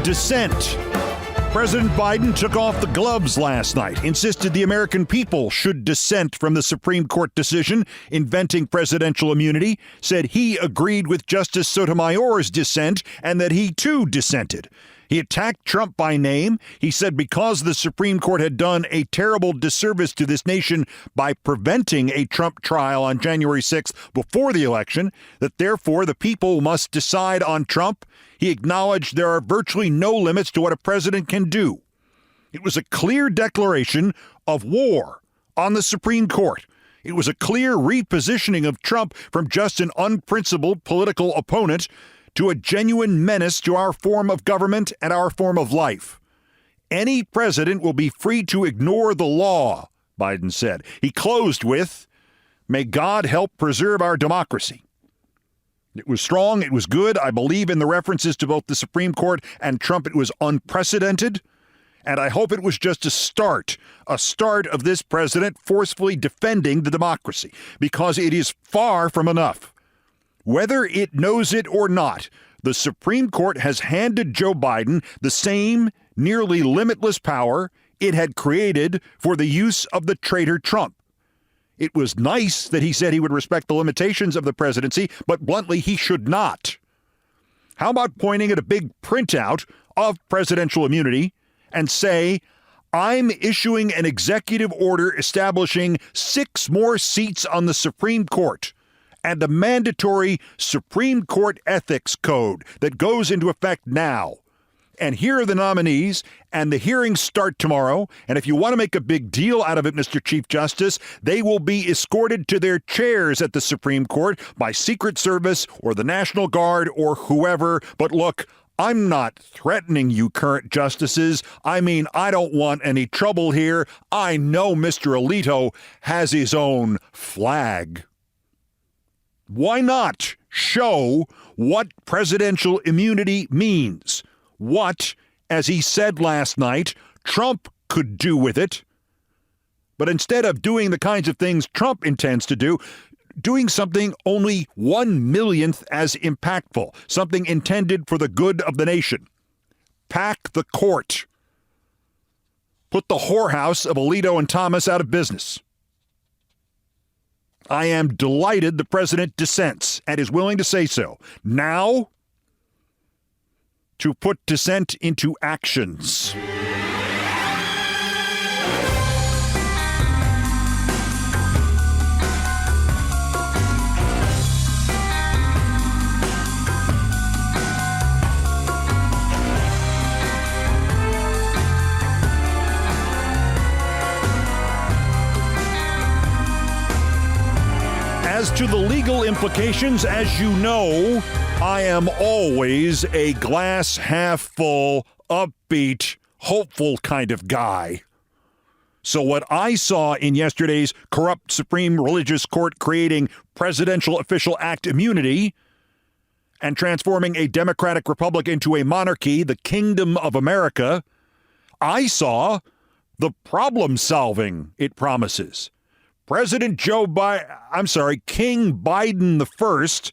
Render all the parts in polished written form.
dissent. President Biden took off the gloves last night, insisted the American people should dissent from the Supreme Court decision inventing presidential immunity, said he agreed with Justice Sotomayor's dissent and that he too dissented. He attacked Trump by name. He said because the Supreme Court had done a terrible disservice to this nation by preventing a Trump trial on January 6th before the election, that therefore the people must decide on Trump. He acknowledged there are virtually no limits to what a president can do. It was a clear declaration of war on the Supreme Court. It was a clear repositioning of Trump from just an unprincipled political opponent to a genuine menace to our form of government and our form of life. Any president will be free to ignore the law, Biden said. He closed with, "May God help preserve our democracy." It was strong. It was good. I believe in the references to both the Supreme Court and Trump. It was unprecedented. And I hope it was just a start of this president forcefully defending the democracy, because it is far from enough. Whether it knows it or not, the Supreme Court has handed Joe Biden the same nearly limitless power it had created for the use of the traitor Trump. It was nice that he said he would respect the limitations of the presidency, but bluntly, he should not. How about pointing at a big printout of presidential immunity and say, I'm issuing an executive order establishing 6 more seats on the Supreme Court and a mandatory Supreme Court ethics code that goes into effect now. And here are the nominees, and the hearings start tomorrow. And if you want to make a big deal out of it, Mr. Chief Justice, they will be escorted to their chairs at the Supreme Court by Secret Service or the National Guard or whoever. But look, I'm not threatening you, current justices. I mean, I don't want any trouble here. I know Mr. Alito has his own flag. Why not show what presidential immunity means? What, as he said last night, Trump could do with it. But instead of doing the kinds of things Trump intends to do, doing something only 1/1,000,000th as impactful, something intended for the good of the nation. Pack the court. Put the whorehouse of Alito and Thomas out of business. I am delighted the president dissents and is willing to say so. Now, to put dissent into actions. As to the legal implications, as you know, I am always a glass half full, upbeat, hopeful kind of guy. So what I saw in yesterday's corrupt Supreme Religious Court creating Presidential Official Act immunity and transforming a democratic republic into a monarchy, the Kingdom of America, I saw the problem solving it promises. King Biden I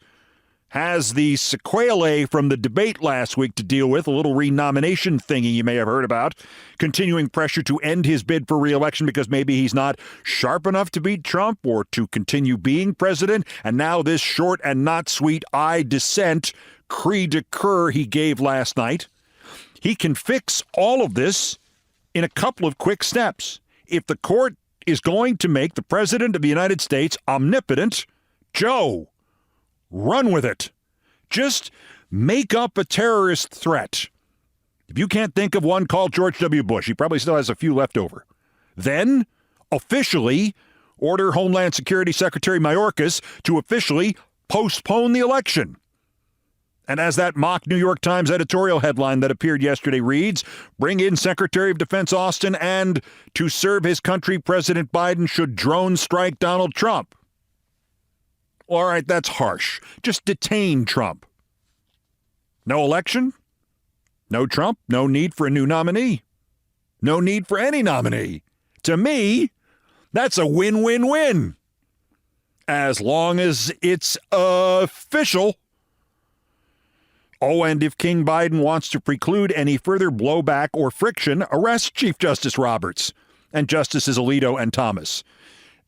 has the sequelae from the debate last week to deal with, a little renomination thingy you may have heard about, continuing pressure to end his bid for re-election because maybe he's not sharp enough to beat Trump or to continue being president, and now this short and not sweet I dissent cri de coeur he gave last night. He can fix all of this in a couple of quick steps. If the court is going to make the President of the United States omnipotent, Joe, run with it. Just make up a terrorist threat. If you can't think of one, call George W. Bush. He probably still has a few left over. Then, officially, order Homeland Security Secretary Mayorkas to officially postpone the election. And as that mock New York Times editorial headline that appeared yesterday reads, bring in Secretary of Defense Austin and to serve his country, President Biden should drone strike Donald Trump. All right, that's harsh. Just detain Trump. No election? No Trump? No need for a new nominee. No need for any nominee. To me, that's a win-win-win. As long as it's official. Oh, and if King Biden wants to preclude any further blowback or friction, arrest Chief Justice Roberts and Justices Alito and Thomas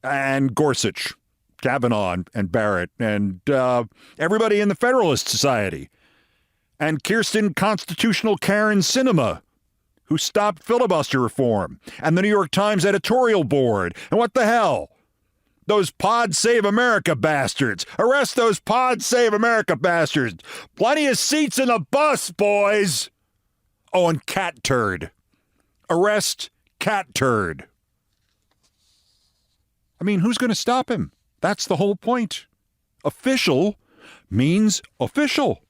and Gorsuch, Kavanaugh and Barrett, and everybody in the Federalist Society, and Kirsten Constitutional Karen Sinema, who stopped filibuster reform, and the New York Times editorial board. And what the hell? Those Pod Save America bastards. Arrest those Pod Save America bastards. Plenty of seats in the bus, boys. Oh, and Cat Turd. Arrest Cat Turd. I mean, who's going to stop him? That's the whole point. Official means official.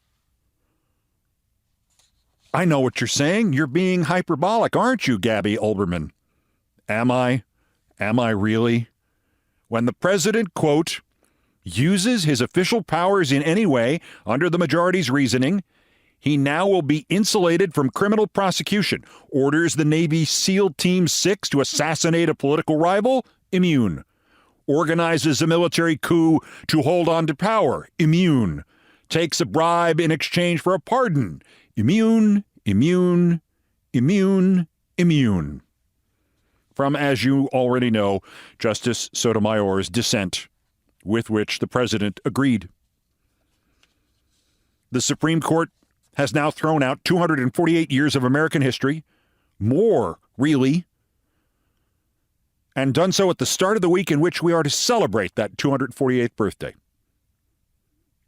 I know what you're saying. You're being hyperbolic, aren't you, Gabby Olbermann? Am I? Am I really? When the president, quote, uses his official powers in any way under the majority's reasoning, he now will be insulated from criminal prosecution. Orders the Navy SEAL Team 6 to assassinate a political rival? Immune. Organizes a military coup to hold on to power? Immune. Takes a bribe in exchange for a pardon? Immune, immune, immune, immune. From, as you already know, Justice Sotomayor's dissent, with which the president agreed. The Supreme Court has now thrown out 248 years of American history, more, really, and done so at the start of the week in which we are to celebrate that 248th birthday.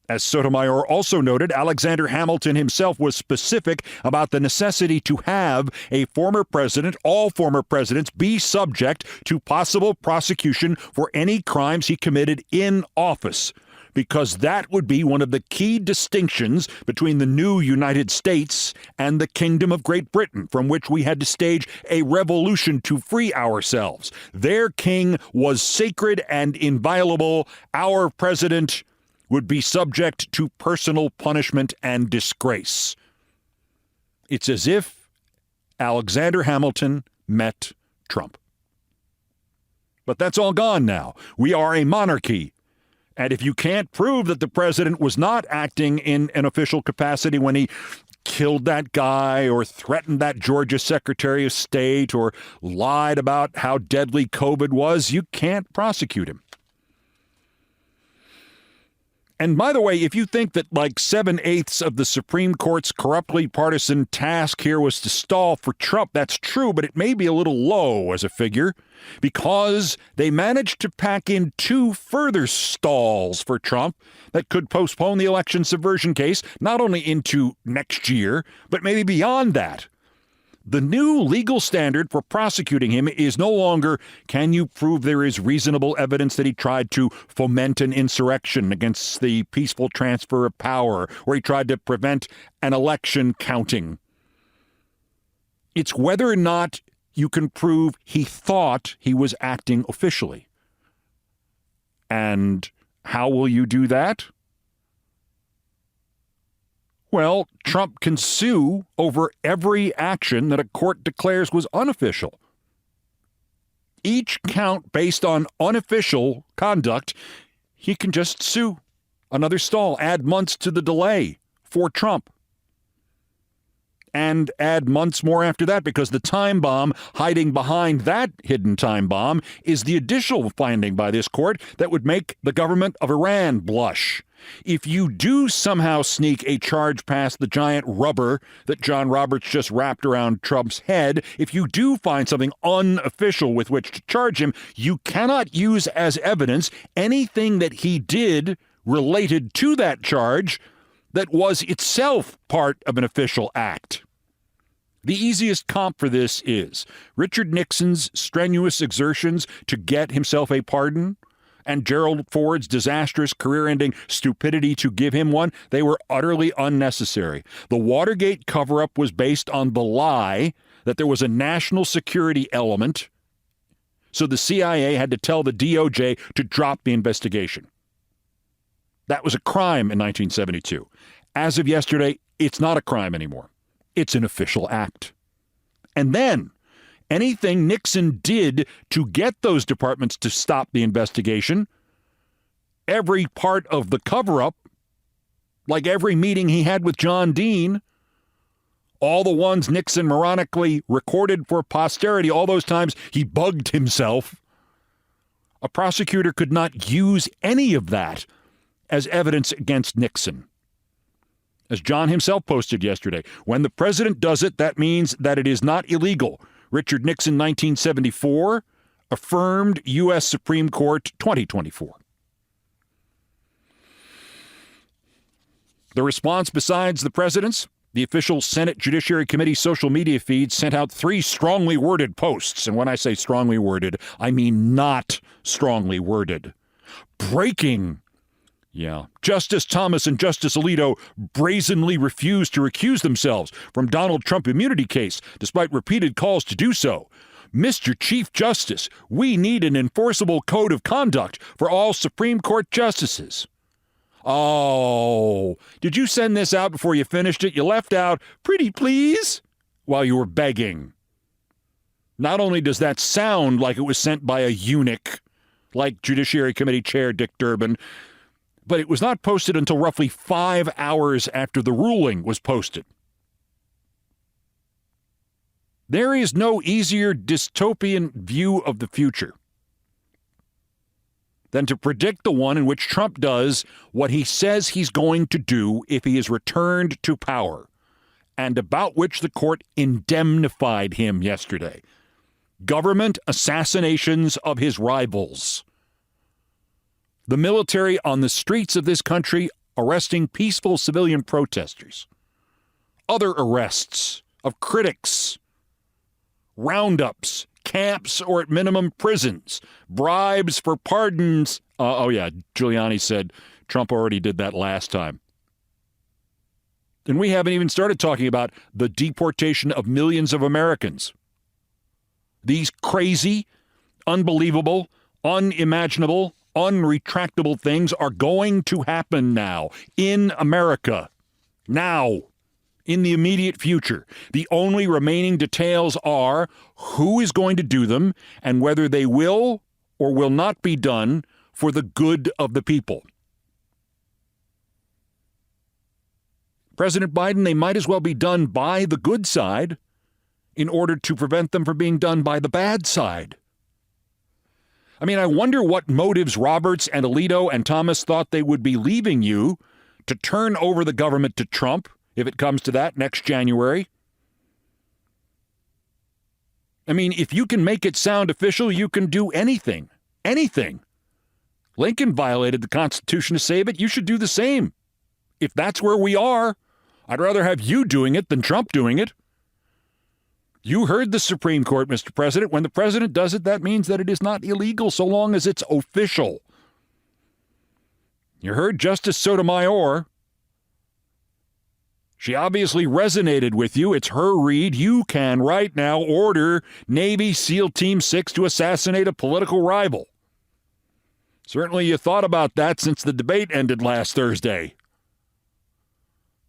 As Sotomayor also noted, Alexander Hamilton himself was specific about the necessity to have a former president, all former presidents, be subject to possible prosecution for any crimes he committed in office, because that would be one of the key distinctions between the new United States and the Kingdom of Great Britain, from which we had to stage a revolution to free ourselves. Their king was sacred and inviolable. Our president would be subject to personal punishment and disgrace. It's as if Alexander Hamilton met Trump. But that's all gone now. We are a monarchy. And if you can't prove that the president was not acting in an official capacity when he killed that guy or threatened that Georgia Secretary of State or lied about how deadly COVID was, you can't prosecute him. And by the way, if you think that like 7/8 of the Supreme Court's corruptly partisan task here was to stall for Trump, that's true, but it may be a little low as a figure because they managed to pack in 2 further stalls for Trump that could postpone the election subversion case not only into next year, but maybe beyond that. The new legal standard for prosecuting him is no longer, can you prove there is reasonable evidence that he tried to foment an insurrection against the peaceful transfer of power, or he tried to prevent an election counting. It's whether or not you can prove he thought he was acting officially. And how will you do that? Well, Trump can sue over every action that a court declares was unofficial. Each count based on unofficial conduct, he can just sue. Another stall, add months to the delay for Trump. And add months more after that, because the time bomb hiding behind that hidden time bomb is the additional finding by this court that would make the government of Iran blush. If you do somehow sneak a charge past the giant rubber that John Roberts just wrapped around Trump's head, if you do find something unofficial with which to charge him, you cannot use as evidence anything that he did related to that charge that was itself part of an official act. The easiest comp for this is Richard Nixon's strenuous exertions to get himself a pardon and Gerald Ford's disastrous career-ending stupidity to give him one. They were utterly unnecessary. The Watergate cover-up was based on the lie that there was a national security element, so the CIA had to tell the DOJ to drop the investigation. That was a crime in 1972. As of yesterday, it's not a crime anymore. It's an official act. And then anything Nixon did to get those departments to stop the investigation, every part of the cover-up, like every meeting he had with John Dean, all the ones Nixon moronically recorded for posterity, all those times he bugged himself. A prosecutor could not use any of that as evidence against Nixon. As John himself posted yesterday, when the president does it, that means that it is not illegal. Richard Nixon, 1974, affirmed U.S. Supreme Court, 2024. The response besides the president's, the official Senate Judiciary Committee social media feed sent out 3 strongly worded posts. And when I say strongly worded, I mean not strongly worded. Breaking. Yeah. Justice Thomas and Justice Alito brazenly refused to recuse themselves from Donald Trump immunity case, despite repeated calls to do so. Mr. Chief Justice, we need an enforceable code of conduct for all Supreme Court justices. Oh, did you send this out before you finished it? You left out, pretty please, while you were begging. Not only does that sound like it was sent by a eunuch, like Judiciary Committee Chair Dick Durbin, but it was not posted until roughly 5 hours after the ruling was posted. There is no easier dystopian view of the future than to predict the one in which Trump does what he says he's going to do if he is returned to power, and about which the court indemnified him yesterday. Government assassinations of his rivals. The military on the streets of this country arresting peaceful civilian protesters. Other arrests of critics. Roundups. Camps or at minimum prisons, bribes for pardons. Giuliani said Trump already did that last time. And we haven't even started talking about the deportation of millions of Americans. These crazy, unbelievable, unimaginable, unretractable things are going to happen now in America. Now. In the immediate future. The only remaining details are who is going to do them and whether they will or will not be done for the good of the people. President Biden, they might as well be done by the good side in order to prevent them from being done by the bad side. I mean, I wonder what motives Roberts and Alito and Thomas thought they would be leaving you to turn over the government to Trump, if it comes to that, next January. I mean, if you can make it sound official, you can do anything. Anything. Lincoln violated the Constitution to save it. You should do the same. If that's where we are, I'd rather have you doing it than Trump doing it. You heard the Supreme Court, Mr. President. When the president does it, that means that it is not illegal so long as it's official. You heard Justice Sotomayor. She obviously resonated with you. It's her read. You can right now order Navy SEAL Team 6 to assassinate a political rival. Certainly you thought about that since the debate ended last Thursday.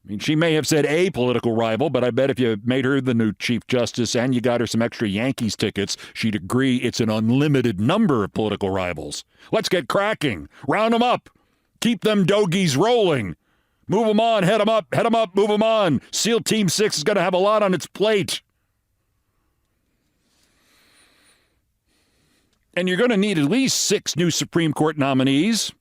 I mean, she may have said a political rival, but I bet if you made her the new Chief Justice and you got her some extra Yankees tickets, she'd agree it's an unlimited number of political rivals. Let's get cracking. Round them up. Keep them dogies rolling. Move them on, head them up, move them on. SEAL Team 6 is going to have a lot on its plate. And you're going to need at least 6 new Supreme Court nominees,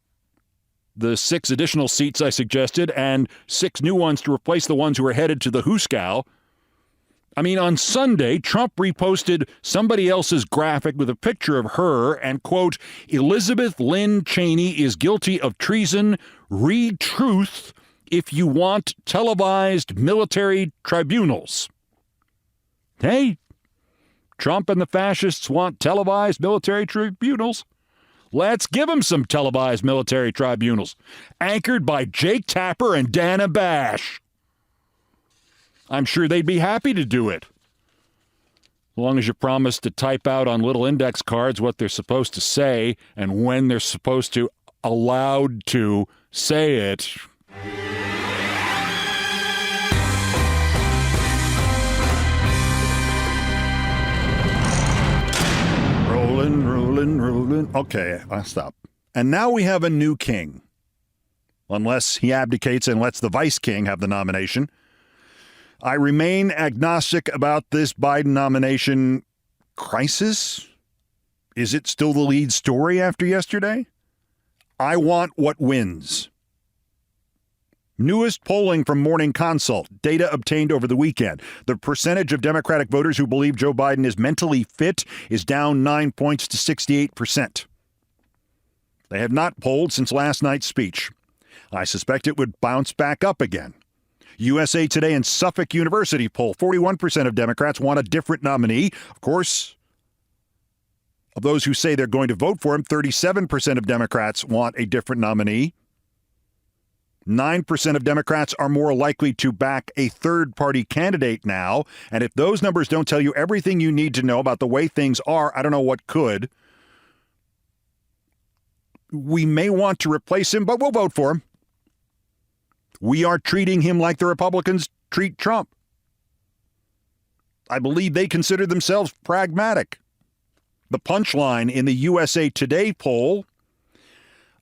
the 6 additional seats I suggested, and 6 new ones to replace the ones who are headed to the Hooskow. I mean, on Sunday, Trump reposted somebody else's graphic with a picture of her and, quote, Elizabeth Lynn Cheney is guilty of treason. Read truth if you want televised military tribunals. Hey, Trump and the fascists want televised military tribunals. Let's give them some televised military tribunals, anchored by Jake Tapper and Dana Bash. I'm sure they'd be happy to do it, as long as you promise to type out on little index cards what they're supposed to say and when they're supposed to allowed to say it. Rolling. Okay, I'll stop. And now we have a new king. unless he abdicates and lets the vice king have the nomination. I remain agnostic about this Biden nomination crisis. Is it still the lead story after yesterday? I want what wins. Newest polling from Morning Consult, data obtained over the weekend. The percentage of Democratic voters who believe Joe Biden is mentally fit is down 9 points to 68%. They have not polled since last night's speech. I suspect it would bounce back up again. USA Today and Suffolk University poll, 41% of Democrats want a different nominee. Of course, of those who say they're going to vote for him, 37% of Democrats want a different nominee. 9% of Democrats are more likely to back a third-party candidate now. And if those numbers don't tell you everything you need to know about the way things are, I don't know what could. We may want to replace him, but we'll vote for him. We are treating him like the Republicans treat Trump. I believe they consider themselves pragmatic. The punchline in the USA Today poll: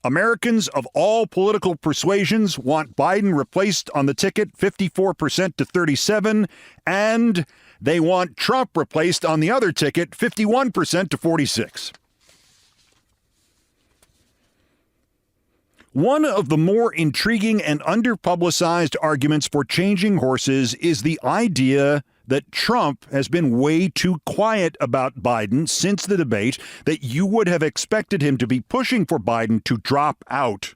Americans of all political persuasions want Biden replaced on the ticket, 54% to 37%, and they want Trump replaced on the other ticket, 51% to 46%. One of the more intriguing and underpublicized arguments for changing horses is the idea that Trump has been way too quiet about Biden since the debate, that you would have expected him to be pushing for Biden to drop out.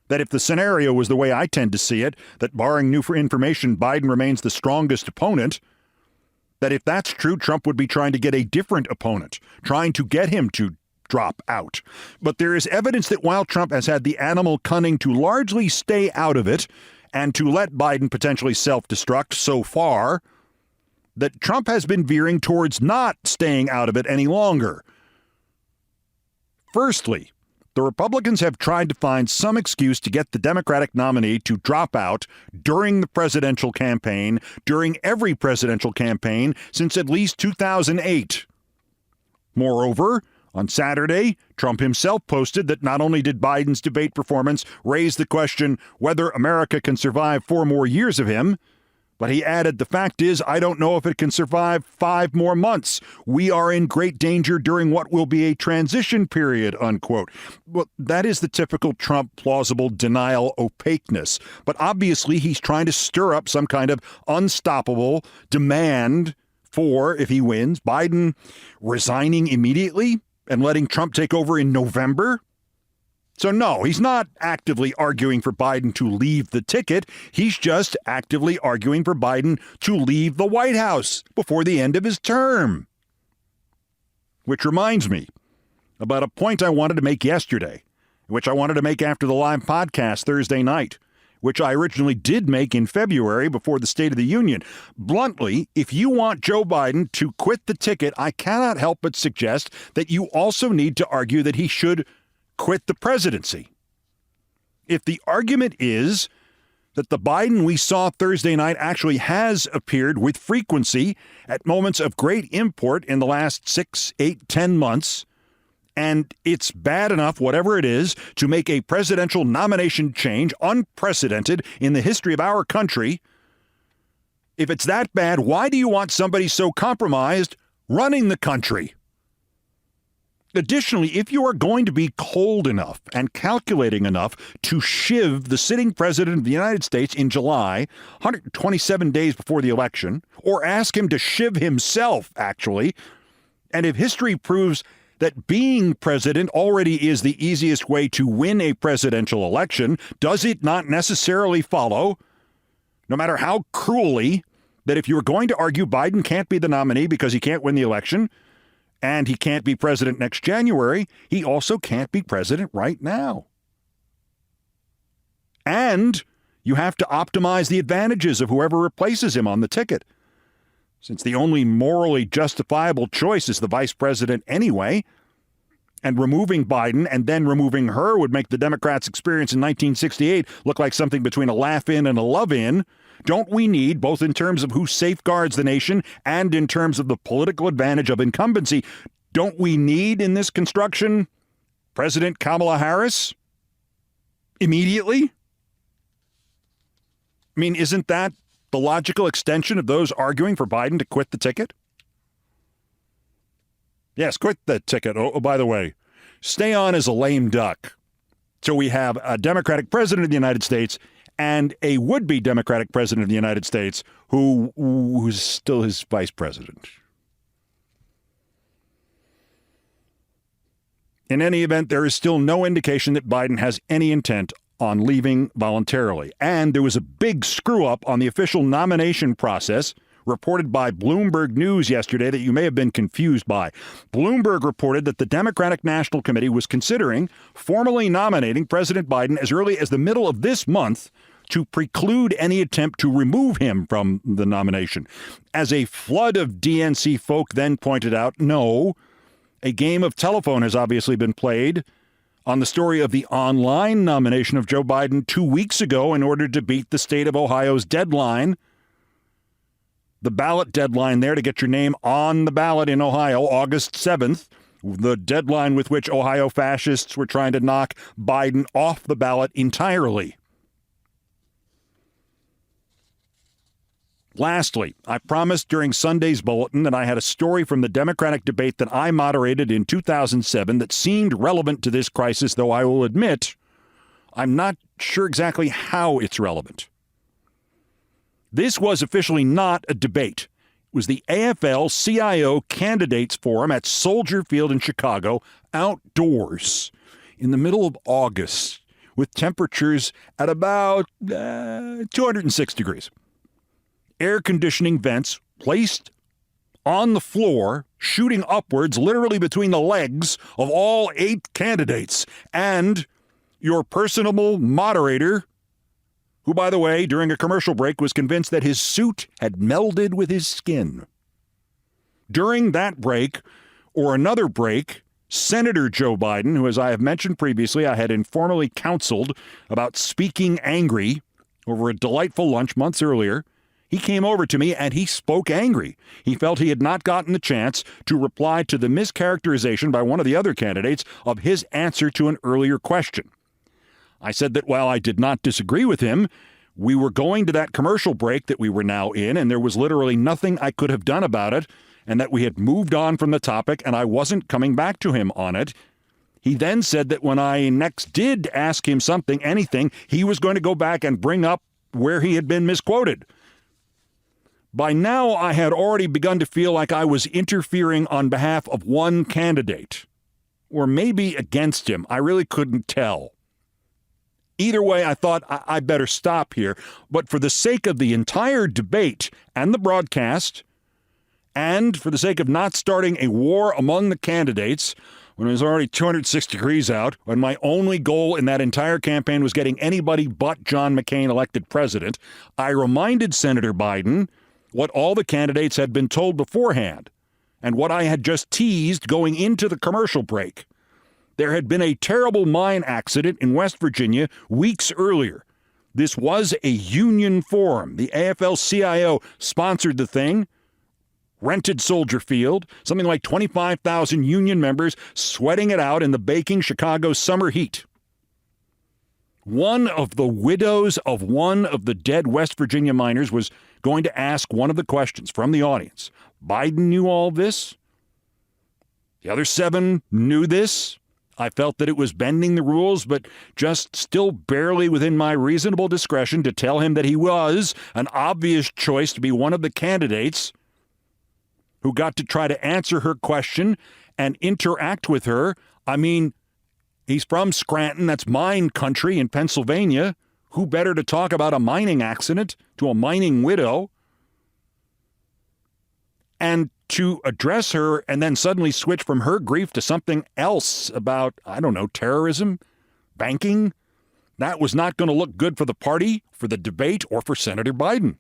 That if the scenario was the way I tend to see it, that barring new information, Biden remains the strongest opponent, that if that's true, Trump would be trying to get a different opponent, trying to get him to drop out. But there is evidence that while Trump has had the animal cunning to largely stay out of it, and to let Biden potentially self-destruct so far, that Trump has been veering towards not staying out of it any longer. Firstly, the Republicans have tried to find some excuse to get the Democratic nominee to drop out during the presidential campaign, during every presidential campaign since at least 2008. Moreover, on Saturday, Trump himself posted that not only did Biden's debate performance raise the question whether America can survive 4 more years of him, but he added, the fact is, I don't know if it can survive 5 more months. We are in great danger during what will be a transition period, unquote. Well, that is the typical Trump plausible denial opaqueness. But obviously, he's trying to stir up some kind of unstoppable demand for, if he wins, Biden resigning immediately and letting Trump take over in November. So no, he's not actively arguing for Biden to leave the ticket. He's just actively arguing for Biden to leave the White House before the end of his term. Which reminds me about a point I wanted to make yesterday, which I wanted to make after the live podcast Thursday night, which I originally did make in February before the State of the Union. Bluntly, if you want Joe Biden to quit the ticket, I cannot help but suggest that you also need to argue that he should quit the presidency. If the argument is that the Biden we saw Thursday night actually has appeared with frequency at moments of great import in the last 6, 8, 10 months, and it's bad enough, whatever it is, to make a presidential nomination change unprecedented in the history of our country. If it's that bad, why do you want somebody so compromised running the country? Additionally, if you are going to be cold enough and calculating enough to shiv the sitting president of the United States in July, 127 days before the election, or ask him to shiv himself, actually, and if history proves that being president already is the easiest way to win a presidential election, does it not necessarily follow, no matter how cruelly, that if you were going to argue Biden can't be the nominee because he can't win the election, and he can't be president next January, he also can't be president right now? And you have to optimize the advantages of whoever replaces him on the ticket, since the only morally justifiable choice is the vice president anyway, and removing Biden and then removing her would make the Democrats' experience in 1968 look like something between a laugh-in and a love-in. Don't we need, both in terms of who safeguards the nation and in terms of the political advantage of incumbency, don't we need in this construction President Kamala Harris? immediately? I mean, isn't that the logical extension of those arguing for Biden to quit the ticket? Yes, quit the ticket. Oh, by the way, stay on as a lame duck. So we have a Democratic president of the United States and a would-be Democratic president of the United States who's still his vice president. In any event, there is still no indication that Biden has any intent on leaving voluntarily. And there was a big screw-up on the official nomination process reported by Bloomberg News yesterday that you may have been confused by. Bloomberg reported that the Democratic National Committee was considering formally nominating President Biden as early as the middle of this month to preclude any attempt to remove him from the nomination. As a flood of DNC folk then pointed out, no, a game of telephone has obviously been played on the story of the online nomination of Joe Biden 2 weeks ago in order to beat the state of Ohio's deadline. The ballot deadline there to get your name on the ballot in Ohio, August 7th, the deadline with which Ohio fascists were trying to knock Biden off the ballot entirely. Lastly, I promised during Sunday's bulletin that I had a story from the Democratic debate that I moderated in 2007 that seemed relevant to this crisis, though I will admit I'm not sure exactly how it's relevant. This was officially not a debate. It was the AFL-CIO Candidates Forum at Soldier Field in Chicago, outdoors, in the middle of August, with temperatures at about 206 degrees. Air conditioning vents placed on the floor, shooting upwards, literally between the legs of all 8 candidates, and your personable moderator, who, by the way, during a commercial break was convinced that his suit had melded with his skin. During that break, or another break, Senator Joe Biden, who, as I have mentioned previously, I had informally counseled about speaking angry over a delightful lunch months earlier, he came over to me and he spoke angry. He felt he had not gotten the chance to reply to the mischaracterization by one of the other candidates of his answer to an earlier question. I said that while I did not disagree with him, we were going to that commercial break that we were now in, and there was literally nothing I could have done about it, and that we had moved on from the topic, and I wasn't coming back to him on it. He then said that when I next did ask him something, anything, he was going to go back and bring up where he had been misquoted. By now, I had already begun to feel like I was interfering on behalf of one candidate, or maybe against him. I really couldn't tell. Either way, I thought I better stop here. But for the sake of the entire debate and the broadcast, and for the sake of not starting a war among the candidates when it was already 206 degrees out, when my only goal in that entire campaign was getting anybody but John McCain elected president, I reminded Senator Biden what all the candidates had been told beforehand and what I had just teased going into the commercial break. There had been a terrible mine accident in West Virginia weeks earlier. This was a union forum. The AFL-CIO sponsored the thing, rented Soldier Field, something like 25,000 union members sweating it out in the baking Chicago summer heat. One of the widows of one of the dead West Virginia miners was going to ask one of the questions from the audience. Biden knew all this. The other 7 knew this. I felt that it was bending the rules, but just still barely within my reasonable discretion to tell him that he was an obvious choice to be one of the candidates who got to try to answer her question and interact with her. I mean, he's from Scranton. That's mine country in Pennsylvania. Who better to talk about a mining accident to a mining widow? And to address her and then suddenly switch from her grief to something else about, I don't know, terrorism, banking. That was not going to look good for the party, for the debate, or for Senator Biden.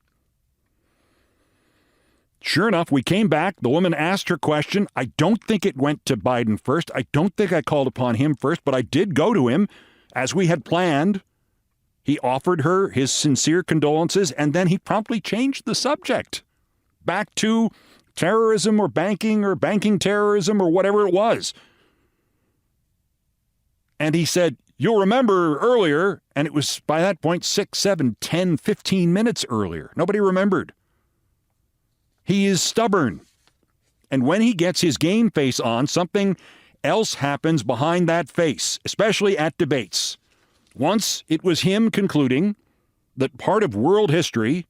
Sure enough, we came back. The woman asked her question. I don't think it went to Biden first. I don't think I called upon him first, but I did go to him as we had planned. He offered her his sincere condolences, and then he promptly changed the subject back to terrorism or banking terrorism or whatever it was. And he said, You'll remember earlier, and it was by that point 6, 7, 10, 15 minutes earlier. Nobody remembered. He is stubborn. And when he gets his game face on, something else happens behind that face, especially at debates. Once it was him concluding that part of world history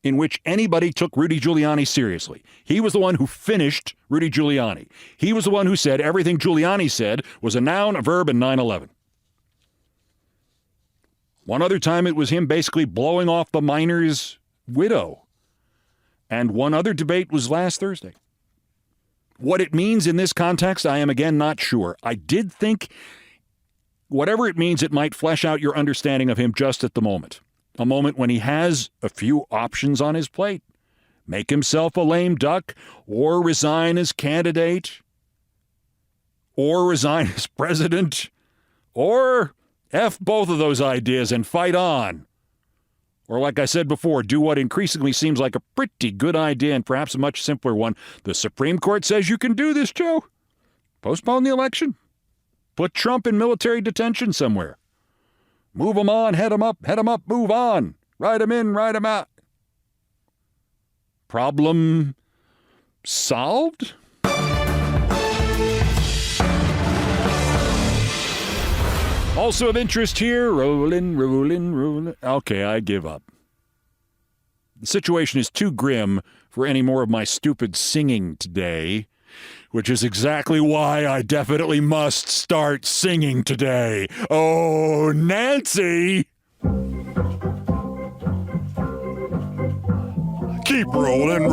in which anybody took Rudy Giuliani seriously. He was the one who finished Rudy Giuliani. He was the one who said everything Giuliani said was a noun, a verb, and 9/11. One other time it was him basically blowing off the miner's widow. And one other debate was last Thursday. What it means in this context, I am again not sure. I did think whatever it means, it might flesh out your understanding of him just at the moment. A moment when he has a few options on his plate. Make himself a lame duck, or resign as candidate, or resign as president, or F both of those ideas and fight on. Or like I said before, do what increasingly seems like a pretty good idea and perhaps a much simpler one. The Supreme Court says you can do this, Joe. Postpone the election. Put Trump in military detention somewhere. Move him on, head him up, move on. Write him in, write him out. Problem solved? Also of interest here, rolling. Okay, I give up. The situation is too grim for any more of my stupid singing today, which is exactly why I definitely must start singing today. Oh, Nancy! Keep rolling.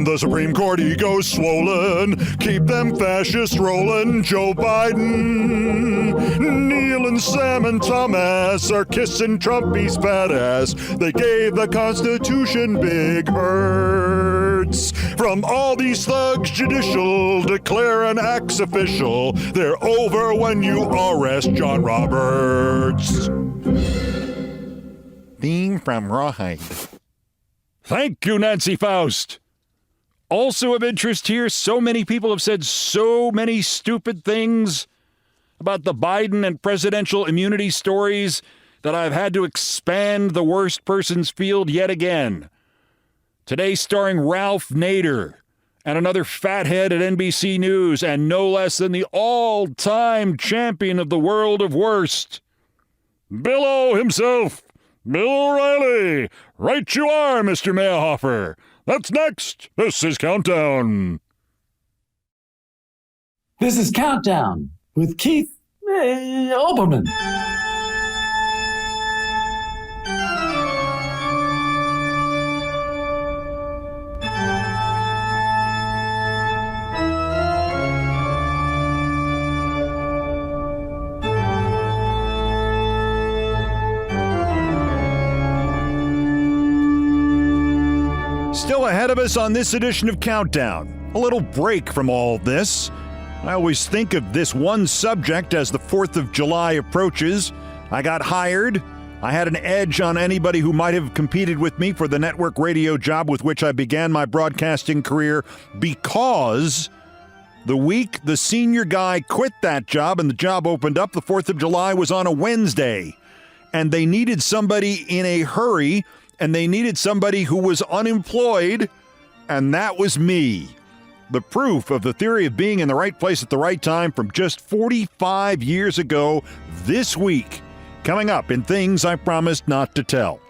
The Supreme Court ego swollen. Keep them fascists rolling. Joe Biden, Neil and Sam and Thomas are kissing Trumpy's fat ass. They gave the Constitution big hurts. From all these thugs, judicial declare an act's official. They're over when you arrest John Roberts. Theme from Rawhide. Thank you, Nancy Faust. Also of interest here, so many people have said so many stupid things about the Biden and presidential immunity stories that I've had to expand the worst person's field yet again. Today starring Ralph Nader and another fathead at NBC News, and no less than the all-time champion of the world of worst, Bill O himself. Bill O'Reilly! Right you are, Mr. Mayhofer! That's next! This is Countdown! This is Countdown with Keith Olbermann. Still ahead of us on this edition of Countdown. A little break from all this. I always think of this one subject as the 4th of July approaches. I got hired. I had an edge on anybody who might have competed with me for the network radio job with which I began my broadcasting career, because the week the senior guy quit that job and the job opened up, the 4th of July was on a Wednesday. And they needed somebody in a hurry, and they needed somebody who was unemployed, and that was me. The proof of the theory of being in the right place at the right time from just 45 years ago this week. Coming up in Things I Promised Not to Tell.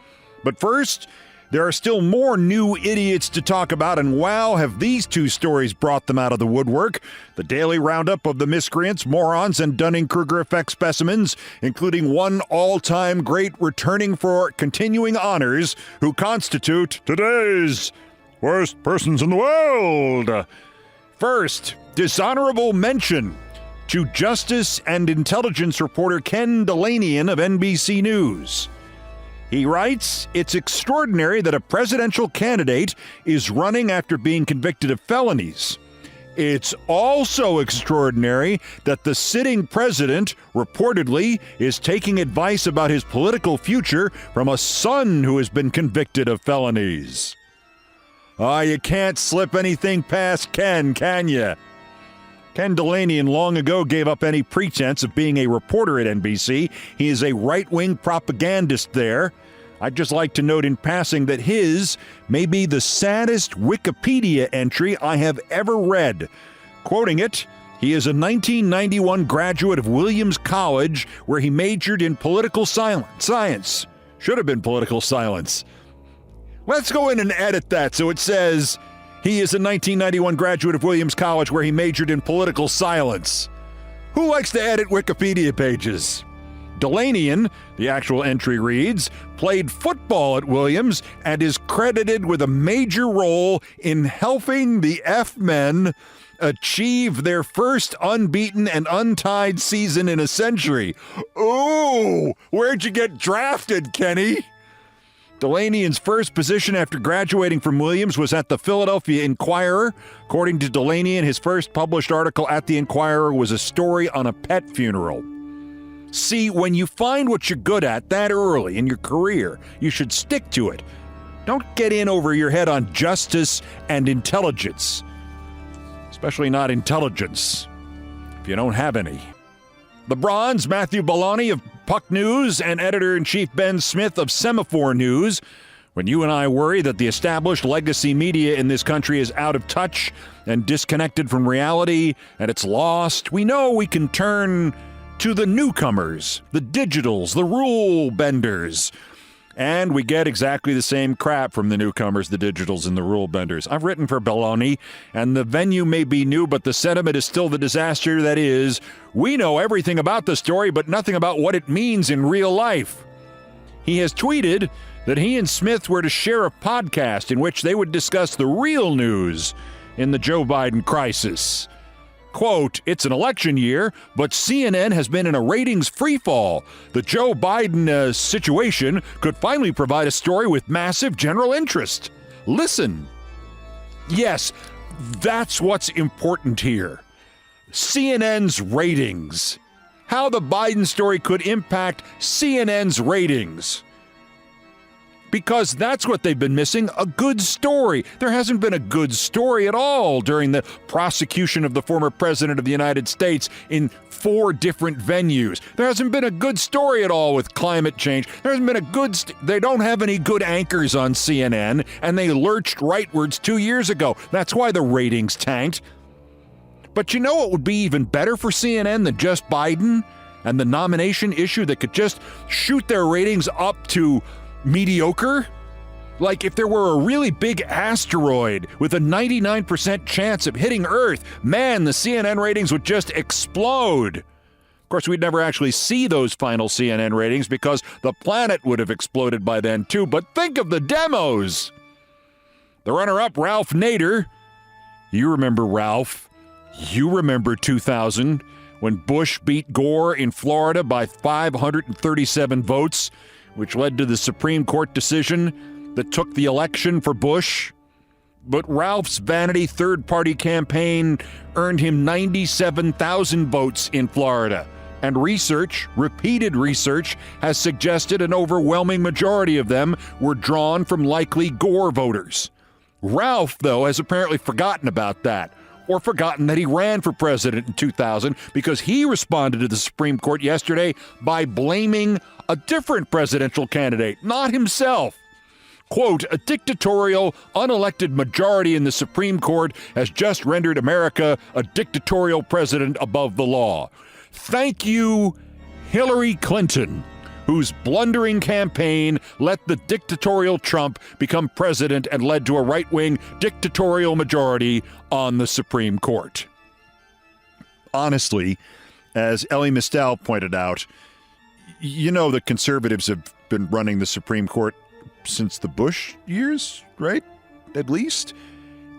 But first, there are still more new idiots to talk about, and wow, have these two stories brought them out of the woodwork. The daily roundup of the miscreants, morons, and Dunning-Kruger effect specimens, including one all-time great returning for continuing honors who constitute today's worst persons in the world. First, dishonorable mention to Justice and Intelligence reporter Ken Delanian of NBC News. He writes, "It's extraordinary that a presidential candidate is running after being convicted of felonies. It's also extraordinary that the sitting president reportedly is taking advice about his political future from a son who has been convicted of felonies." You can't slip anything past Ken, can you? Ken Delanian long ago gave up any pretense of being a reporter at NBC. He is a right-wing propagandist there. I'd just like to note in passing that his may be the saddest Wikipedia entry I have ever read. Quoting it, he is a 1991 graduate of Williams College where he majored in political science. Should have been political science. Let's go in and edit that so it says he is a 1991 graduate of Williams College where he majored in political science. Who likes to edit Wikipedia pages? Delanian, the actual entry reads, played football at Williams and is credited with a major role in helping the F-men achieve their first unbeaten and untied season in a century. Ooh, where'd you get drafted, Kenny? Delanian's first position after graduating from Williams was at the Philadelphia Inquirer. According to Delanian, his first published article at the Inquirer was a story on a pet funeral. See, when you find what you're good at that early in your career, you should stick to it. Don't get in over your head on justice and intelligence. Especially not intelligence, if you don't have any. LeBron's Matthew Belloni of Puck News and editor-in-chief Ben Smith of Semaphore News. When you and I worry that the established legacy media in this country is out of touch and disconnected from reality and it's lost, we know we can turn to the newcomers, the digitals, the rule benders. And we get exactly the same crap from the newcomers, the digitals, and the rule benders. I've written for Belloni, and the venue may be new, but the sentiment is still the disaster that is, we know everything about the story, but nothing about what it means in real life. He has tweeted that he and Smith were to share a podcast in which they would discuss the real news in the Joe Biden crisis. Quote, it's an election year, but CNN has been in a ratings freefall. The Joe Biden situation could finally provide a story with massive general interest. Listen. Yes, that's what's important here. CNN's ratings. How the Biden story could impact CNN's ratings. Because that's what they've been missing, a good story. There hasn't been a good story at all during the prosecution of the former president of the United States in 4 different venues. There hasn't been a good story at all with climate change. There hasn't been a good... They don't have any good anchors on CNN, and they lurched rightwards 2 years ago. That's why the ratings tanked. But you know what would be even better for CNN than just Biden and the nomination issue that could just shoot their ratings up to mediocre? Like if there were a really big asteroid with a 99% chance of hitting Earth, man, the CNN ratings would just explode. Of course, we'd never actually see those final CNN ratings because the planet would have exploded by then too, but think of the demos. The runner-up, Ralph Nader. You remember Ralph. You remember 2000 when Bush beat Gore in Florida by 537 votes, which led to the Supreme Court decision that took the election for Bush. But Ralph's vanity third-party campaign earned him 97,000 votes in Florida. And research, repeated research, has suggested an overwhelming majority of them were drawn from likely Gore voters. Ralph, though, has apparently forgotten about that, or forgotten that he ran for president in 2000 because he responded to the Supreme Court yesterday by blaming a different presidential candidate, not himself. Quote, a dictatorial, unelected majority in the Supreme Court has just rendered America a dictatorial president above the law. Thank you, Hillary Clinton, whose blundering campaign let the dictatorial Trump become president and led to a right-wing dictatorial majority on the Supreme Court. Honestly, as Elie Mystal pointed out, you know the conservatives have been running the Supreme Court since the Bush years, right? At least.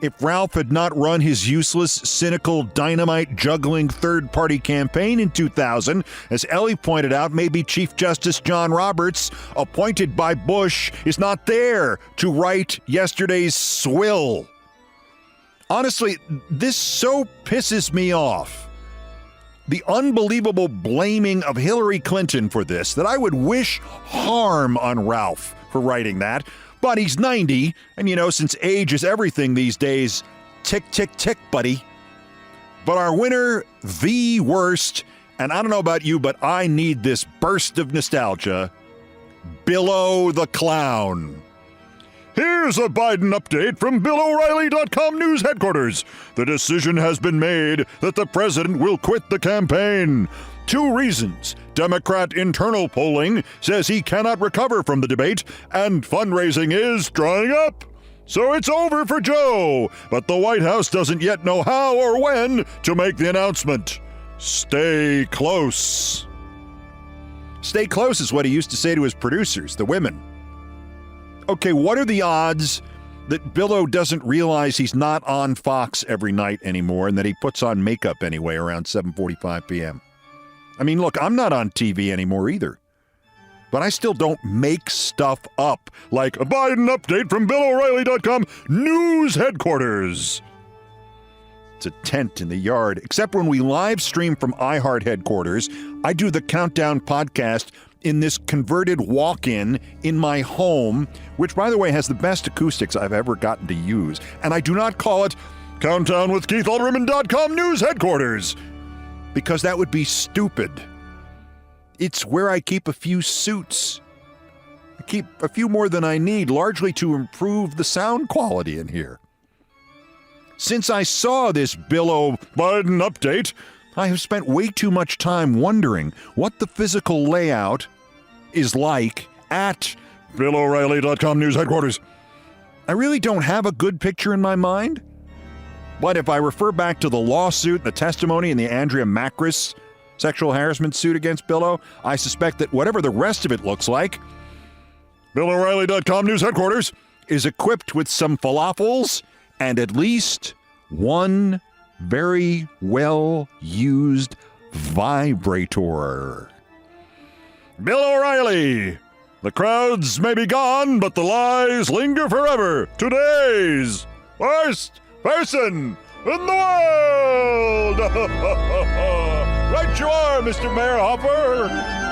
If Ralph had not run his useless, cynical, dynamite-juggling third-party campaign in 2000, as Elie pointed out, maybe Chief Justice John Roberts, appointed by Bush, is not there to right yesterday's swill. Honestly, this so pisses me off. The unbelievable blaming of Hillary Clinton for this, that I would wish harm on Ralph for writing that. But he's 90, and you know, since age is everything these days, tick, tick, tick, buddy. But our winner, the worst, and I don't know about you, but I need this burst of nostalgia, Billo the Clown. Here's a Biden update from BillO'Reilly.com news headquarters. The decision has been made that the president will quit the campaign. 2 reasons. Democrat internal polling says he cannot recover from the debate, and fundraising is drying up. So it's over for Joe, but the White House doesn't yet know how or when to make the announcement. Stay close. Stay close is what he used to say to his producers, the women. Okay, what are the odds that Billo doesn't realize he's not on Fox every night anymore and that he puts on makeup anyway around 7:45 p.m.? I mean, look, I'm not on TV anymore either. But I still don't make stuff up like a Biden update from BillO'Reilly.com news headquarters. It's a tent in the yard, except when we live stream from iHeart headquarters, I do the Countdown podcast in this converted walk-in in my home, which, by the way, has the best acoustics I've ever gotten to use. And I do not call it Countdown with KeithOlbermann.com news headquarters, because that would be stupid. It's where I keep a few suits. I keep a few more than I need, largely to improve the sound quality in here. Since I saw this Billo Biden update, I have spent way too much time wondering what the physical layout is like at BillO'Reilly.com news headquarters. I really don't have a good picture in my mind. But if I refer back to the lawsuit, the testimony, and the Andrea Macris sexual harassment suit against Billo, I suspect that whatever the rest of it looks like, BillO'Reilly.com news headquarters is equipped with some falafels and at least one very well-used vibrator. Bill O'Reilly. The crowds may be gone, but the lies linger forever. Today's worst person in the world. Right you are, Mr. Mayerhofer.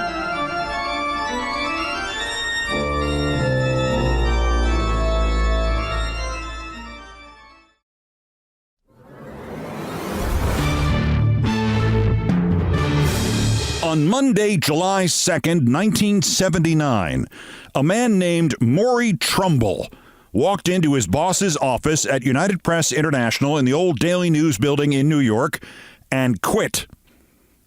On Monday, July 2nd, 1979, a man named Maury Trumbull walked into his boss's office at United Press International in the old Daily News building in New York and quit.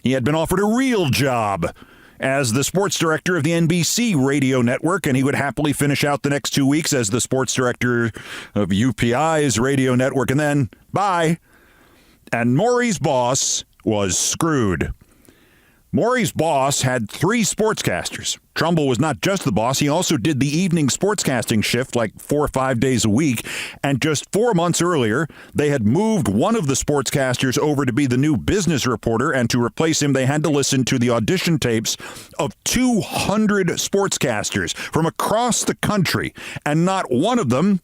He had been offered a real job as the sports director of the NBC radio network, and he would happily finish out the next 2 weeks as the sports director of UPI's radio network, and then bye. And Maury's boss was screwed. Maury's boss had 3 sportscasters. Trumbull was not just the boss, he also did the evening sportscasting shift like 4 or 5 days a week. And just 4 months earlier, they had moved one of the sportscasters over to be the new business reporter, and to replace him, they had to listen to the audition tapes of 200 sportscasters from across the country. And not one of them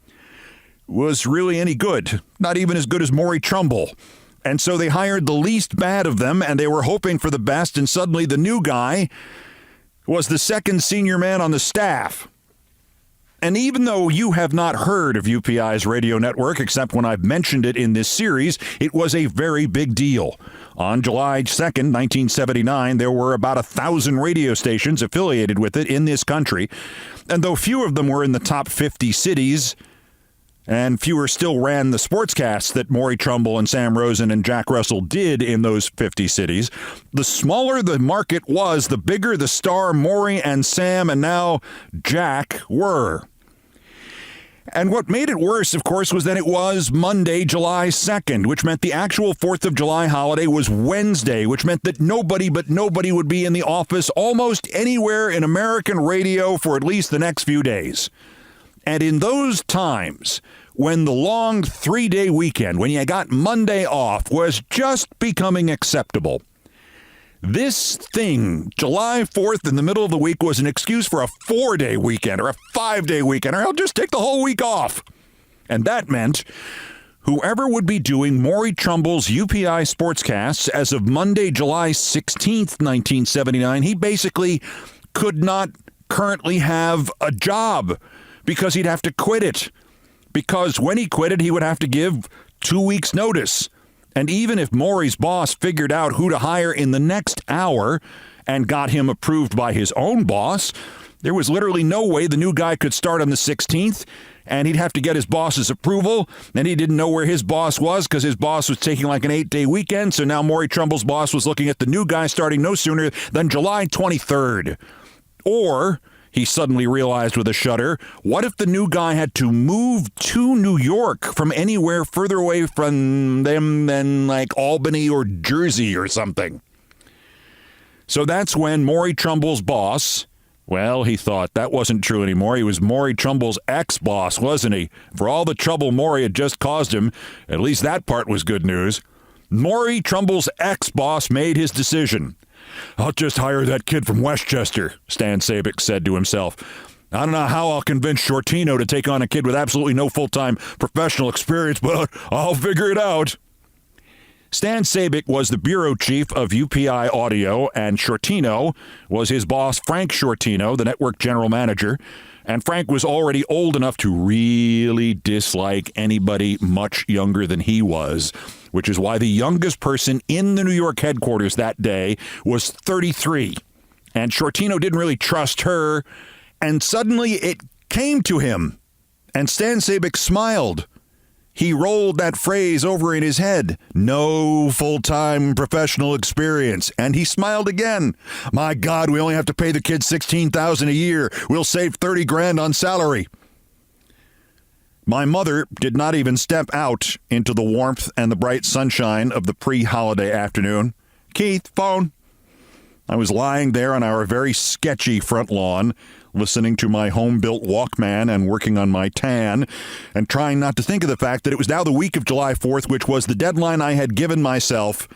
was really any good, not even as good as Maury Trumbull. And so they hired the least bad of them, and they were hoping for the best, and suddenly the new guy was the second senior man on the staff. And even though you have not heard of UPI's radio network, except when I've mentioned it in this series, it was a very big deal. On July 2nd, 1979, there were about 1,000 radio stations affiliated with it in this country. And though few of them were in the top 50 cities, and fewer still ran the sportscasts that Maury Trumbull and Sam Rosen and Jack Russell did in those 50 cities, the smaller the market was, the bigger the star Maury and Sam and now Jack were. And what made it worse, of course, was that it was Monday, July 2nd, which meant the actual 4th of July holiday was Wednesday, which meant that nobody would be in the office almost anywhere in American radio for at least the next few days. And in those times, when the long 3-day weekend, when you got Monday off, was just becoming acceptable, this thing, July 4th in the middle of the week, was an excuse for a 4-day weekend or a 5-day weekend, or I'll just take the whole week off. And that meant whoever would be doing Maury Trumbull's UPI sportscasts as of Monday, July 16th, 1979, he basically could not currently have a job, because he'd have to quit it. Because when he quit it, he would have to give 2 weeks' notice. And even if Maury's boss figured out who to hire in the next hour and got him approved by his own boss, there was literally no way the new guy could start on the 16th, and he'd have to get his boss's approval, and he didn't know where his boss was because his boss was taking like an 8-day weekend, so now Maury Trumble's boss was looking at the new guy starting no sooner than July 23rd. Or, he suddenly realized with a shudder, what if the new guy had to move to New York from anywhere further away from them than like Albany or Jersey or something? So that's when Maury Trumble's boss, well, he thought that wasn't true anymore. He was Maury Trumble's ex-boss, wasn't he? For all the trouble Maury had just caused him, at least that part was good news. Maury Trumble's ex-boss made his decision. I'll just hire that kid from Westchester, Stan Sabick said to himself. I don't know how I'll convince Shortino to take on a kid with absolutely no full-time professional experience, but I'll figure it out. Stan Sabick was the bureau chief of UPI Audio, and Shortino was his boss, Frank Shortino, the network general manager. And Frank was already old enough to really dislike anybody much younger than he was, which is why the youngest person in the New York headquarters that day was 33. And Shortino didn't really trust her, and suddenly it came to him. And Stan Sabick smiled. He rolled that phrase over in his head, no full-time professional experience, and he smiled again. My God, we only have to pay the kid $16,000 a year. We'll save $30,000 on salary. My mother did not even step out into the warmth and the bright sunshine of the pre-holiday afternoon. Keith, phone. I was lying there on our very sketchy front lawn, listening to my home-built Walkman and working on my tan, and trying not to think of the fact that it was now the week of July 4th, which was the deadline I had given myself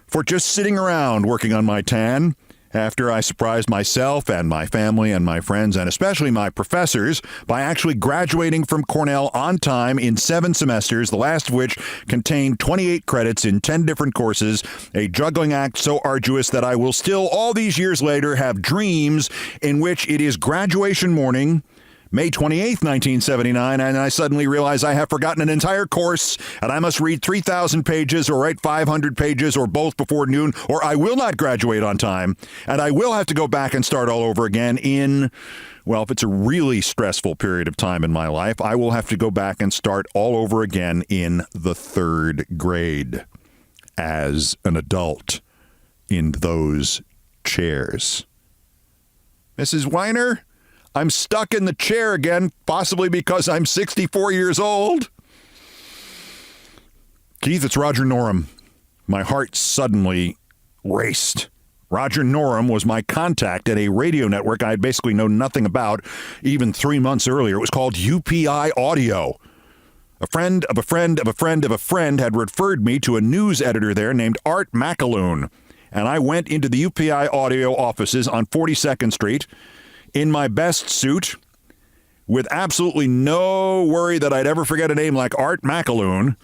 for just sitting around working on my tan after I surprised myself and my family and my friends and especially my professors by actually graduating from Cornell on time in 7 semesters, the last of which contained 28 credits in 10 different courses, a juggling act so arduous that I will still, all these years later, have dreams in which it is graduation morning, May 28th, 1979, and I suddenly realize I have forgotten an entire course, and I must read 3,000 pages or write 500 pages or both before noon, or I will not graduate on time, and I will have to go back and start all over again in, well, if it's a really stressful period of time in my life, I will have to go back and start all over again in the 3rd grade as an adult in those chairs. Mrs. Weiner? I'm stuck in the chair again, possibly because I'm 64 years old. Keith, it's Roger Norham. My heart suddenly raced. Roger Norham was my contact at a radio network I had basically known nothing about even 3 months earlier. It was called UPI Audio. A friend of a friend of a friend of a friend had referred me to a news editor there named Art McAloon. And I went into the UPI Audio offices on 42nd Street in my best suit, with absolutely no worry that I'd ever forget a name like Art McAloon,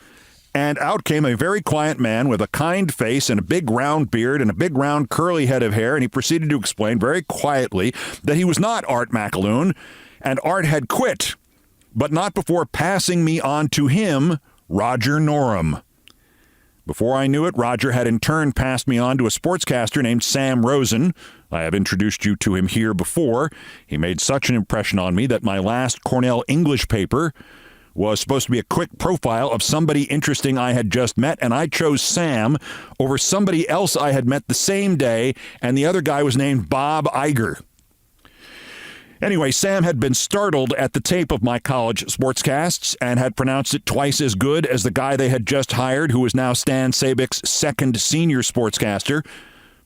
and out came a very quiet man with a kind face and a big round beard and a big round curly head of hair, and he proceeded to explain very quietly that he was not Art McAloon, and Art had quit, but not before passing me on to him, Roger Norham. Before I knew it, Roger had in turn passed me on to a sportscaster named Sam Rosen. I have introduced you to him here before. He made such an impression on me that my last Cornell English paper was supposed to be a quick profile of somebody interesting I had just met, and I chose Sam over somebody else I had met the same day, and the other guy was named Bob Iger. Anyway, Sam had been startled at the tape of my college sportscasts and had pronounced it twice as good as the guy they had just hired, who was now Stan Sabick's second senior sportscaster.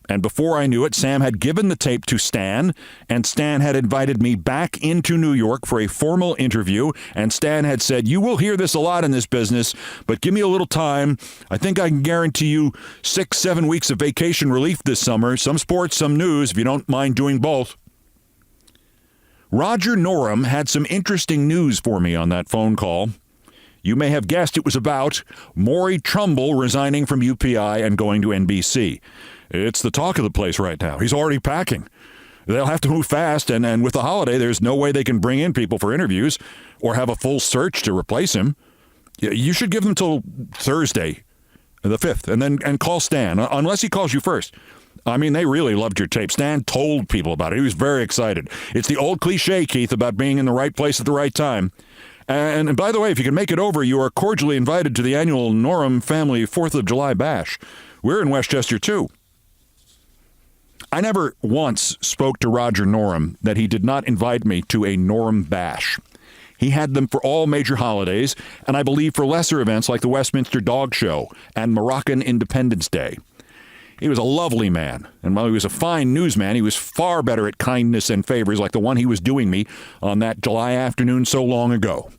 And before I knew it, Sam had given the tape to Stan, and Stan had invited me back into New York for a formal interview, and Stan had said, you will hear this a lot in this business, but give me a little time. I think I can guarantee you 6-7 weeks of vacation relief this summer, some sports, some news, if you don't mind doing both. Roger Norham had some interesting news for me on that phone call. You may have guessed it was about Maury Trumbull resigning from UPI and going to NBC. It's the talk of the place right now. He's already packing. They'll have to move fast, and with the holiday, there's no way they can bring in people for interviews or have a full search to replace him. You should give them till Thursday. The 5th. And call Stan, unless he calls you first. I mean, they really loved your tape. Stan told people about it. He was very excited. It's the old cliche, Keith, about being in the right place at the right time. And by the way, if you can make it over, you are cordially invited to the annual Norham family 4th of July bash. We're in Westchester, too. I never once spoke to Roger Norham that he did not invite me to a Norham bash. He had them for all major holidays, and I believe for lesser events like the Westminster Dog Show and Moroccan Independence Day. He was a lovely man, and while he was a fine newsman, he was far better at kindness and favors like the one he was doing me on that July afternoon so long ago.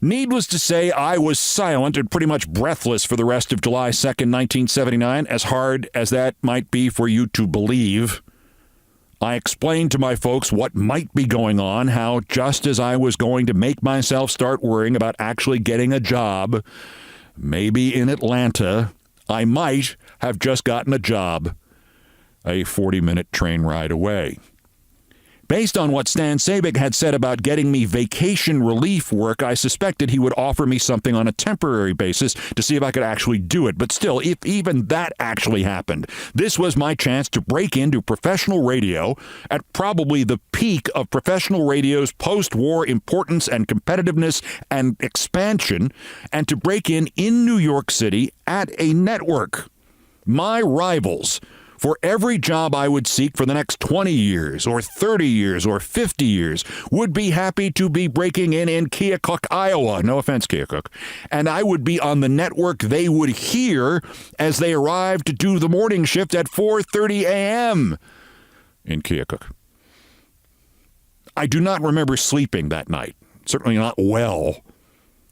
Needless to say, I was silent and pretty much breathless for the rest of July 2nd, 1979, as hard as that might be for you to believe. I explained to my folks what might be going on, how just as I was going to make myself start worrying about actually getting a job, maybe in Atlanta, I might have just gotten a job a 40-minute train ride away. Based on what Stan Sabick had said about getting me vacation relief work, I suspected he would offer me something on a temporary basis to see if I could actually do it. But still, if even that actually happened, this was my chance to break into professional radio at probably the peak of professional radio's post-war importance and competitiveness and expansion, and to break in New York City at a network. My rivals for every job I would seek for the next 20 years or 30 years or 50 years would be happy to be breaking in Keokuk, Iowa. No offense, Keokuk. And I would be on the network they would hear as they arrived to do the morning shift at 4:30 a.m. in Keokuk. I do not remember sleeping that night, certainly not well.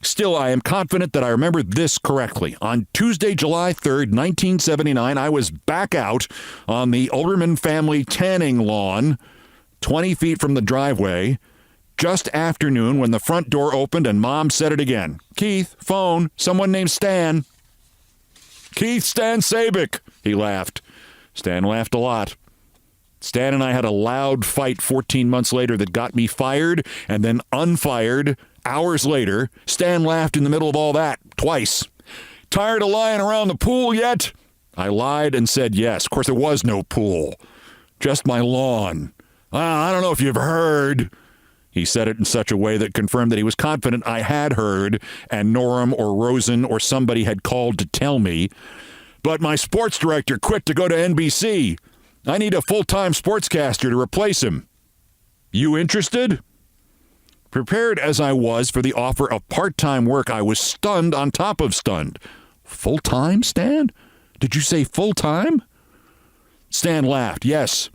Still, I am confident that I remember this correctly. On Tuesday, July 3rd, 1979, I was back out on the Olbermann family tanning lawn, 20 feet from the driveway, just afternoon when the front door opened and Mom said it again. "Keith, phone, someone named Stan." "Keith, Stan Sabick," he laughed. Stan laughed a lot. Stan and I had a loud fight 14 months later that got me fired and then unfired. Hours later, Stan laughed in the middle of all that, twice. "Tired of lying around the pool yet?" I lied and said yes. Of course, there was no pool. Just my lawn. "I don't know if you've heard." He said it in such a way that confirmed that he was confident I had heard, and Norham or Rosen or somebody had called to tell me. "But my sports director quit to go to NBC. I need a full-time sportscaster to replace him. You interested?" Prepared as I was for the offer of part-time work, I was stunned on top of stunned. "Full-time, Stan? Did you say full-time?" Stan laughed. "Yes.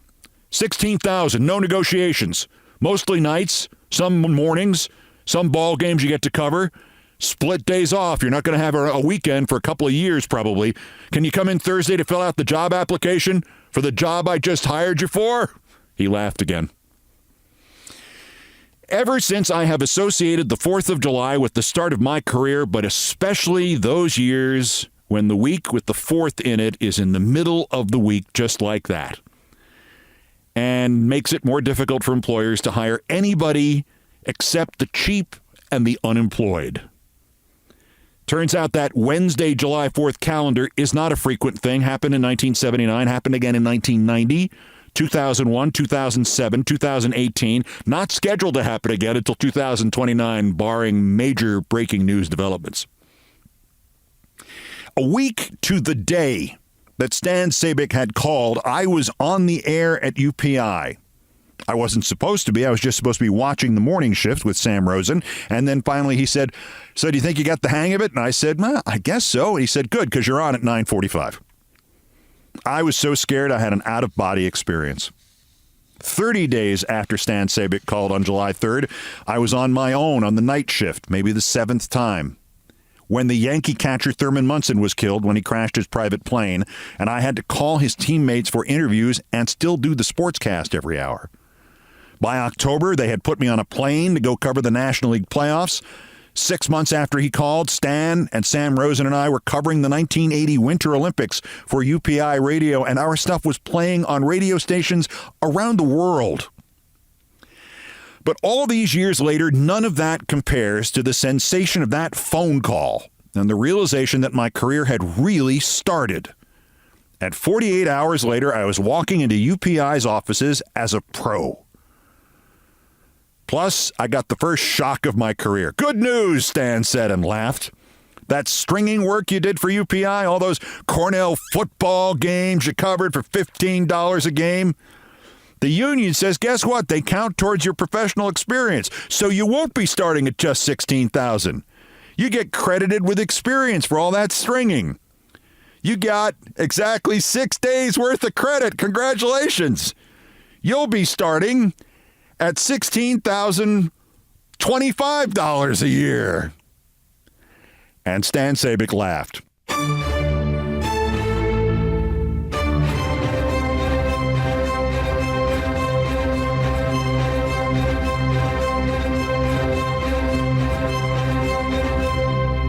16,000, no negotiations. Mostly nights, some mornings, some ball games you get to cover. Split days off. You're not going to have a weekend for a couple of years, probably. Can you come in Thursday to fill out the job application for the job I just hired you for?" He laughed again. Ever since I have associated the 4th of July with the start of my career, but especially those years when the week with the 4th in it is in the middle of the week just like that, and makes it more difficult for employers to hire anybody except the cheap and the unemployed. Turns out that Wednesday, July 4th calendar is not a frequent thing. Happened in 1979, happened again in 1990. 2001, 2007, 2018, not scheduled to happen again until 2029, barring major breaking news developments. A week to the day that Stan Sabick had called, I was on the air at UPI. I wasn't supposed to be. I was just supposed to be watching the morning shift with Sam Rosen. And then finally he said, "So do you think you got the hang of it?" And I said, "Well, I guess so." And he said, "Good, because you're on at 9:45. I was so scared I had an out-of-body experience. 30 days after Stan Sabick called on July 3rd, I was on my own on the night shift, maybe the 7th time, when the Yankee catcher Thurman Munson was killed when he crashed his private plane, and I had to call his teammates for interviews and still do the sportscast every hour. By October, they had put me on a plane to go cover the National League playoffs. 6 months after he called, Stan and Sam Rosen and I were covering the 1980 Winter Olympics for UPI Radio, and our stuff was playing on radio stations around the world. But all these years later, none of that compares to the sensation of that phone call and the realization that my career had really started. And 48 hours later, I was walking into UPI's offices as a pro. Plus, I got the first shock of my career. Good news, Stan said and laughed. That stringing work you did for UPI, all those Cornell football games you covered for $15 a game. The union says, guess what? They count towards your professional experience, so you won't be starting at just $16,000. You get credited with experience for all that stringing. You got exactly 6 days worth of credit. Congratulations. You'll be starting at $16,025 a year. And Stan Sabick laughed.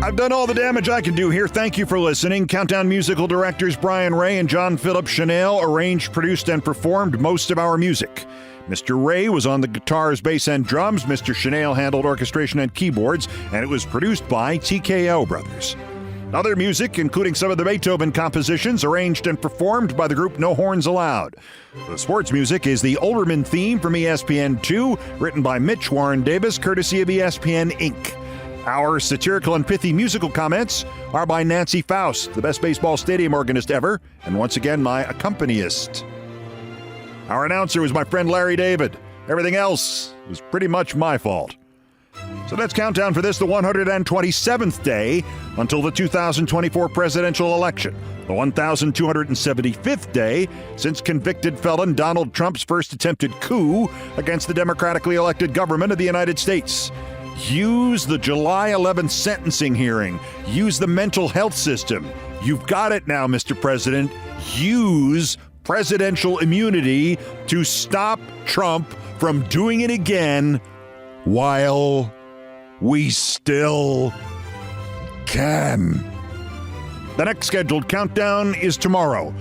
I've done all the damage I can do here. Thank you for listening. Countdown musical directors Brian Ray and John Philip Chanel arranged, produced, and performed most of our music. Mr. Ray was on the guitars, bass, and drums. Mr. Chanel handled orchestration and keyboards, and it was produced by TKO Brothers. Other music, including some of the Beethoven compositions, arranged and performed by the group No Horns Allowed. The sports music is the Olbermann theme from ESPN2, written by Mitch Warren Davis, courtesy of ESPN Inc. Our satirical and pithy musical comments are by Nancy Faust, the best baseball stadium organist ever, and once again, my accompanist. Our announcer was my friend Larry David. Everything else was pretty much my fault. So that's countdown for this, the 127th day until the 2024 presidential election, the 1,275th day since convicted felon Donald Trump's first attempted coup against the democratically elected government of the United States. Use the July 11th sentencing hearing. Use the mental health system. You've got it now, Mr. President. Use presidential immunity to stop Trump from doing it again while we still can. The next scheduled countdown is tomorrow.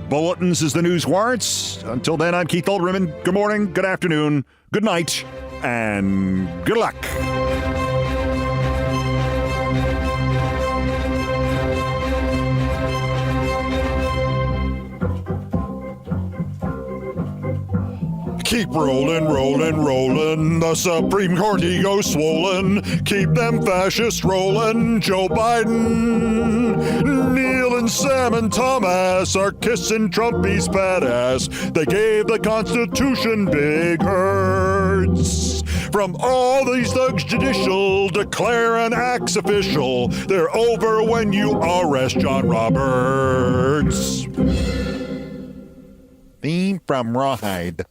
Bulletins is the news warrants. Until then, I'm Keith Olbermann. Good morning, good afternoon, good night, and good luck. Keep rolling, rolling, rolling. The Supreme Court ego swollen. Keep them fascists rolling. Joe Biden, Neil and Sam and Thomas are kissing Trumpy's fat ass. They gave the Constitution big hurts. From all these thugs judicial, declare an acts official. They're over when you arrest John Roberts. Theme from Rawhide.